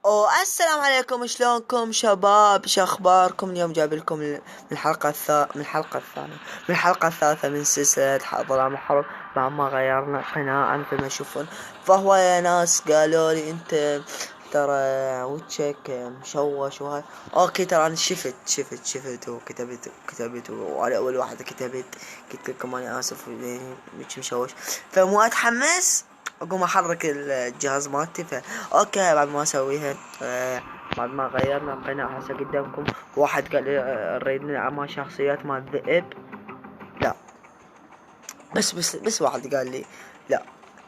السلام عليكم، شلونكم شباب؟ شو اخباركم؟ اليوم جايب لكم من الحلقة الثالثة من سلسلة ظلام الحرب. بعد ما غيرنا قناة مثل ما تشوفون، فهو يا ناس قالوا لي انت ترى وجهك مشوش وهاي. اوكي، ترى انا شفت وكتبت وانا اول واحدة قلت لكم انا اسف يعني مش مشوش، فمو اتحمس اقوم احرك الجهاز مالتي. اوكي، بعد ما اسويها بعد ما غيرنا القناة هسه قدامكم. واحد قال لي نريد نلعب مع شخصيات مال الذئب. لا، بس واحد قال لي لا،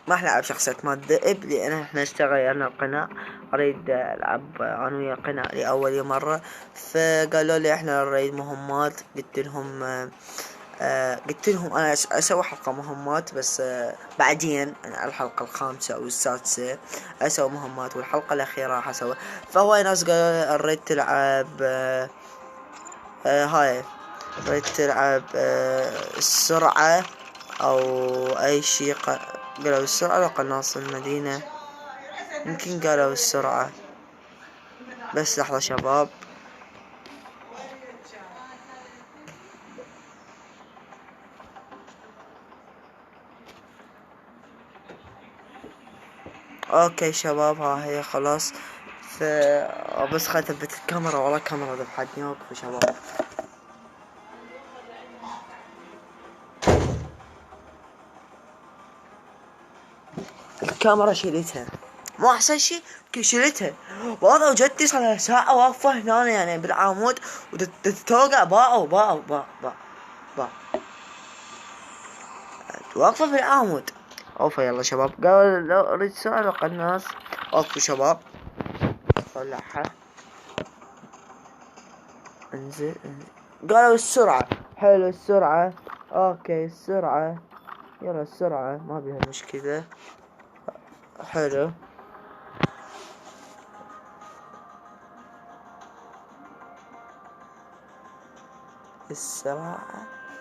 ما راح نلعب شخصيات مال الذئب لان احنا غيرنا القناة. اريد العب انا ويا قناة لاول مرة. فقالوا لي احنا نريد مهمات. قلت لهم انا اسوي حلقة مهمات، بس بعدين يعني الحلقة الخامسة او السادسة اسوي مهمات، والحلقة الاخيرة راح اسوي. فهو ناس قالوا اريد تلعب هاي، اريد تلعب السرعة او اي شي. قالوا السرعة لو قناص المدينة، يمكن قالوا السرعة. بس لحظة شباب، اوكي شباب، ها هي خلاص. ف بس خليت اثبت الكاميرا، والله الكاميرا ذبحتني. اوقفوا شباب، الكاميرا شيلتها. مو احسن شي شيلتها. والله وجدتي صار لها ساعة واقفة هنا يعني بالعمود وتتوقع. باعوا واقفة في العمود. اوفا يلا شباب، قال لو اريد سؤال القناص. اوفوا شباب، طلعها. انزل. قالوا السرعة. حلو السرعة. اوكي السرعة، يلا السرعة ما بيها مشكلة. حلو. السرعة،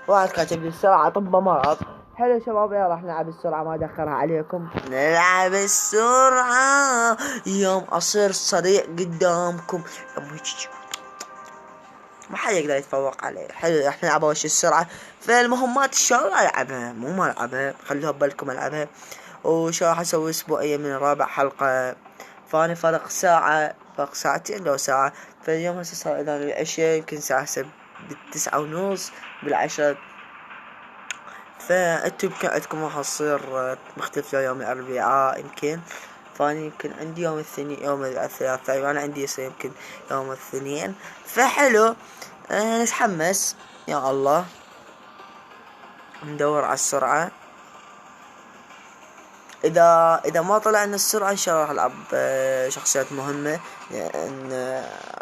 واحد كاتب لي السرعة طب مرض. حلو شباب، يلا راح نلعب السرعة، ما ادخرها عليكم. نلعب السرعة يوم اصير سريع قدامكم. ما حد يقدر يتفوق علي. حلو، راح نلعب اول شي السرعة. فالمهمات ان شاء الله العبها، مو ما العبها، خلوها ببالكم العبها. وشو راح اسوي اسبوعيا من الرابع حلقة. فاني فرق ساعتين لو ساعة. فاليوم هسه صار اذان العشاء، يمكن الساعة 9:30 بالعشرة. فانتو يمكن عندكم راح تصير مختلفة يوم الاربعاء يمكن. فاني يمكن عندي يوم الاثنين، يوم الثلاثاء، وانا عندي يصير يمكن يوم الاثنين. فحلو، نتحمس. يا الله، ندور على السرعة. اذا ما طلع لنا السرعة ان شاء الله راح العب شخصيات مهمة، لان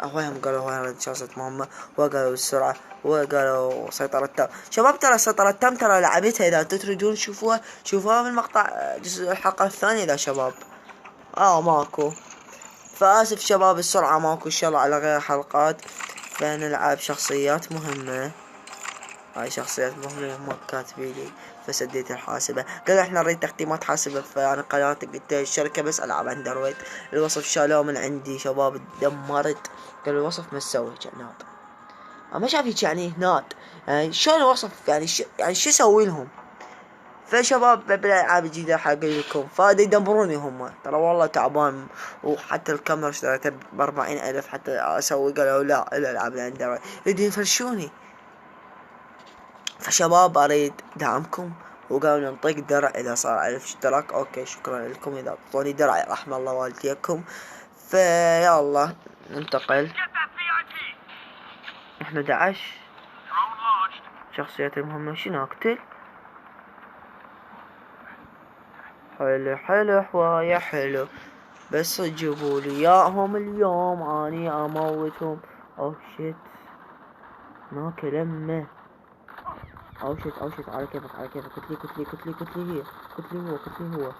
هواهم قالوا هواي شخصيات مهمة، وقالوا السرعة، وقالوا سيطرة تام. شباب ترى سيطرة تام ترى لعبتها، اذا تريدون شوفوها في المقطع جزء الحلقة الثانية اذا شباب. ماكو. فاسف شباب، السرعة ماكو ان شاء الله على غير حلقات. فنلعب شخصيات مهمة. هاي شخصيات مهمة هم كاتبيلي. فسديت الحاسبة. قالوا احنا نريد تختيمات حاسبة، فانا قناتي قلت الشركة بس العب اندرويد. الوصف شالوه من عندي شباب، دمرت. قالوا الوصف ما تسوي جناب. ما شايف يعني هناك يعني شلون الوصف يعني يعني شو اسوي لهم؟ فشباب بالالعاب الجديدة حاقول لكم فادي يدمروني هم، ترى والله تعبان. وحتى الكاميرا اشتريتها ب40,000 حتى اسوي. قالوا لا الالعاب الاندرويد يريدون يفرشوني. فشباب اريد دعمكم، وقالوا نطيق درع اذا صار 1000 اشتراك. اوكي شكرا لكم، اذا اعطوني درع رحم الله والديكم. فيا الله ننتقل. احنا 11 شخصيات المهمة. شنو اقتل؟ حلو حوايا حلو، بس جيبولي اياهم اليوم اني اموتهم. اوه شيت، ما كلمه. اوه شيت على كيفك على كيفك. كتلي هو.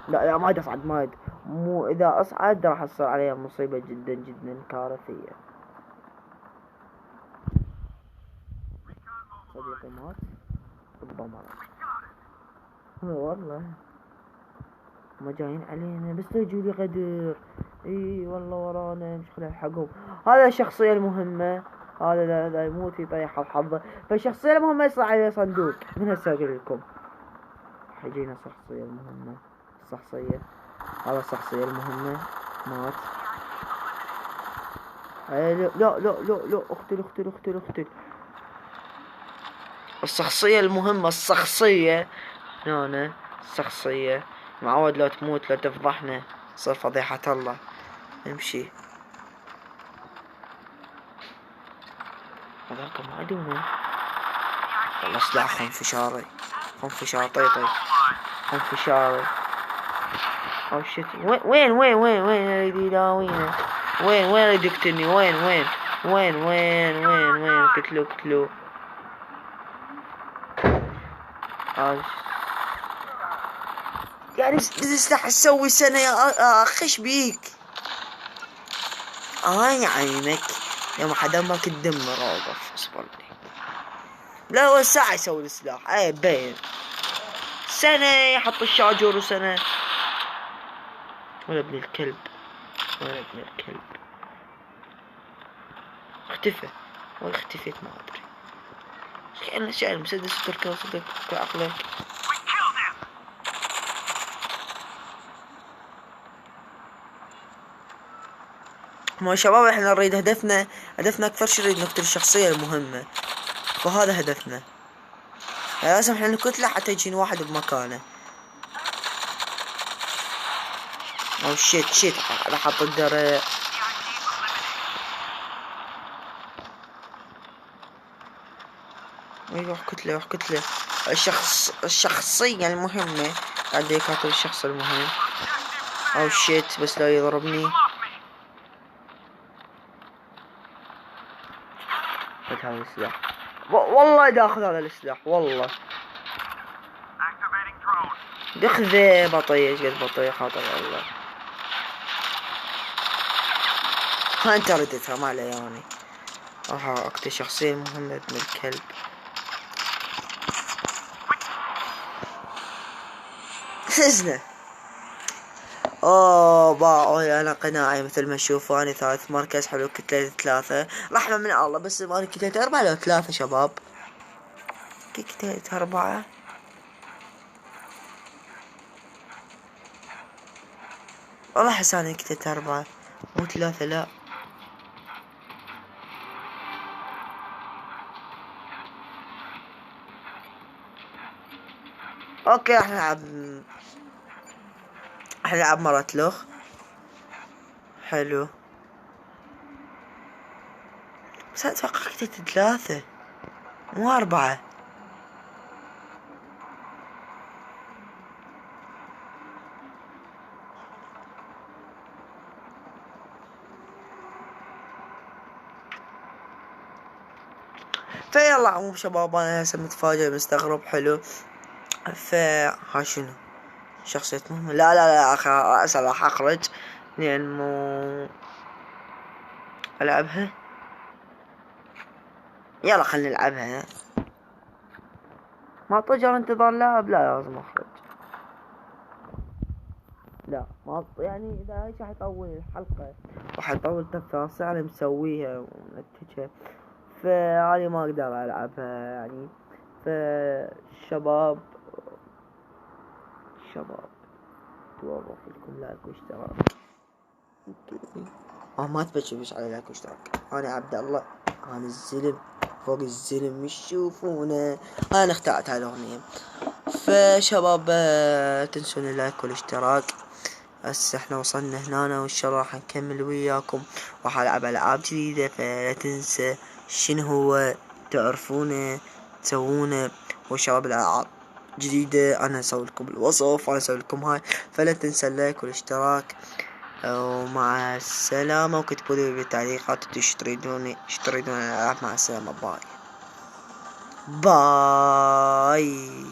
لا ما تصعد، ما مو اذا اصعد راح تصير عليها مصيبة جدا جدا كارثية. صديقي مات بالضمر. والله هم جايين علينا بس لا يجولي غدر. اي والله ورانا مشكلة الحقهم. هذا الشخصية المهمة، هذا لا يموت يطيح بحظه. فالشخصية المهمة يصنع عليه صندوق من هسه اقول لكم. حيجينا الشخصية المهمة. هذا الشخصية المهمة مات. لا اقتل. الشخصية المهمة هنا الشخصية معود لو تموت لو تفضحنا صار فضيحة الله. امشي هذاك ما عدونا والله سلاح خنفشاري طيطي خنفشاري. او شت وين يريد يداوينا؟ وين يريد يقتلني؟ وين قتلو يعني سلاح تسوي سنة يا اخش بيك عينك يوم حدا ما تدمر. اوقف اصبر لي. لا هو ساعة يسوي السلاح اي باين سنة يحط الشاجور وسنة. ولا ابن الكلب اختفى اختفيت ما ادري. انا شايل مسدس تركه صدق عقلك. ما شباب احنا نريد هدفنا اكثر شيء نريد نقتل الشخصية المهمة. فهذا هدفنا. لازم احنا نقتله حتى يجينا واحد بمكانه. او شيت راح احط الدرع. روح قتله. الشخصية المهمة قاعد يقاتل الشخص المهم. او شيت بس لا يضربني. خذ هذا السلاح. والله داخل هذا السلاح والله. دخذه بطيء قد بطيء خاطر الله. ها انت ردتها ما علي يعني. راح اقتل الشخصية المهمة ابن الكلب. حزنه. باعوا انا قناعي مثل ما تشوفوا اني ثالث مركز. حلو كتلة 3 رحمة من الله. بس ما كتلة 4 لو 3 شباب. كتلة 4 والله حساني كتلة 4 مو 3 لا. اوكي راح نلعب مرة لغ. حلو بس اتوقع كتلة 3 مو 4. فيلا عموم شباب انا هسه متفاجئ مستغرب. حلو ها شنو شخصية مهمة. لا راح اخرج لان مو العبها. يلا خلينا نلعبها. ما طجر انتظار لاعب. لا لازم اخرج. لا ما يعني اذا ايش راح يطول الحلقة راح يطول 3 ساعة انا مسويها ومنتجها. فاني ما اقدر العبها يعني. فالشباب توظف لكم لايك واشتراك. ما تبشر على لايك واشتراك. انا عبد الله انا الزلم فوق الزلم مش تشوفونه. انا اخترعت هاي الاغنية. فشباب تنسون اللايك والاشتراك. هسه احنا وصلنا هنا وان شاء الله راح نكمل وياكم. راح العب العاب جديدة فلا تنسى شنو هو تعرفونه تسوونه. وشباب الالعاب جديدة انا اسوي لكم الوصف وانا اسوي لكم هاي. فلا تنسى اللايك والاشتراك. ومع السلامة. وكتبوا لي بالتعليقات تريدون العاب. مع السلامة باي.